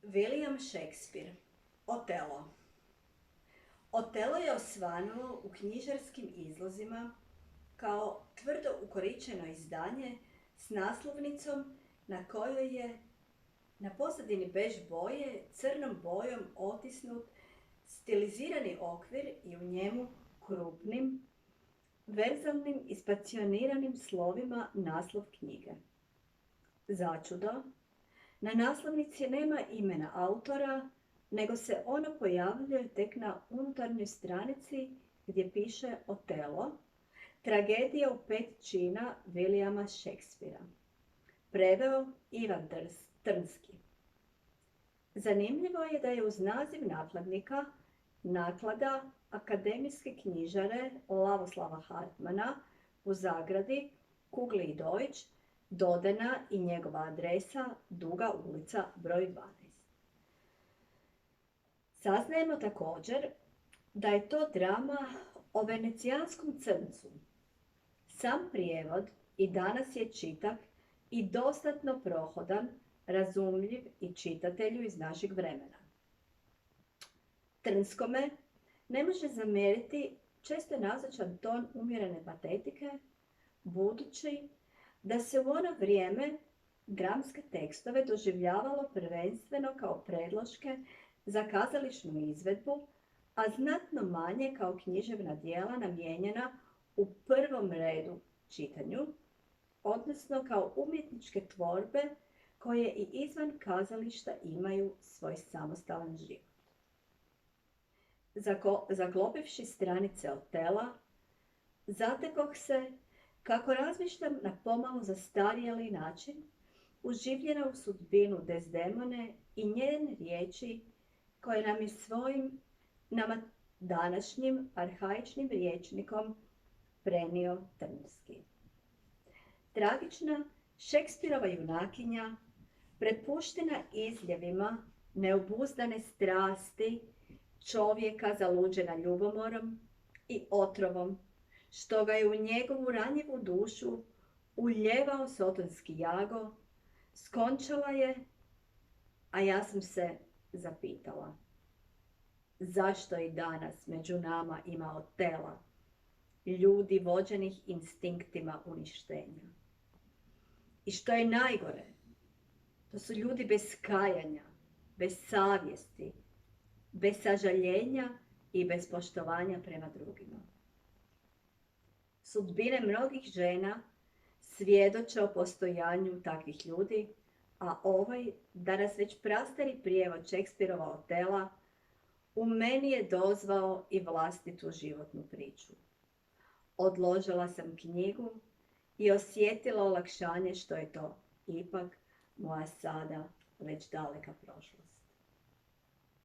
William Shakespeare, Otelo. Otelo je osvanuo u knjižarskim izlozima kao tvrdo ukoričeno izdanje s naslovnicom na kojoj je na pozadini bež boje crnom bojom otisnut stilizirani okvir i u njemu krupnim, verzalnim ispacioniranim slovima naslov knjige. Začudo, na naslovnici nema imena autora, nego se ono pojavljuje tek na unutarnjoj stranici gdje piše Otelo, tragedija u 5 čina Williama Shakespearea. Preveo Ivan Trnski. Zanimljivo je da je uz naziv nakladnika naklada akademijske knjižare Lavoslava Hartmana u zagradi Kugli i Deutsch dodana i njegova adresa Duga ulica broj 12. Saznajemo također da je to drama o venecijanskom crncu. Sam prijevod i danas je čitak i dostatno prohodan, razumljiv i čitatelju iz našeg vremena. Trnskome ne može zamjeriti često nazočan ton umjerene patetike, budući da se u ono vrijeme dramske tekstove doživljavalo prvenstveno kao predloške za kazališnu izvedbu, a znatno manje kao književna djela namijenjena u prvom redu čitanju, odnosno kao umjetničke tvorbe koje i izvan kazališta imaju svoj samostalan život. Zaklopivši stranice Otela, zatekoh se, kako razmišljam na pomalo zastarjeli način, uživljena u sudbinu Desdemone i njene riječi koje nam je svojim, nama današnjim arhaičnim rječnikom prenio Trnski. Tragična Šekspirova junakinja, prepuštena izljevima neobuzdane strasti čovjeka zaluđena ljubomorom i otrovom, što ga je u njegovu ranjivu dušu uljevao sotonski jago, skončala je, a ja sam se zapitala. Zašto i danas među nama ima Otela, ljudi vođenih instinktima uništenja? I što je najgore, to su ljudi bez kajanja, bez savjesti, bez sažaljenja i bez poštovanja prema drugima. Sudbine mnogih žena svjedoče o postojanju takvih ljudi, a ovaj danas već prastari prijevod Šekspirova Otela u meni je dozvao i vlastitu životnu priču. Odložila sam knjigu i osjetila olakšanje što je to ipak moja sada već daleka prošlost.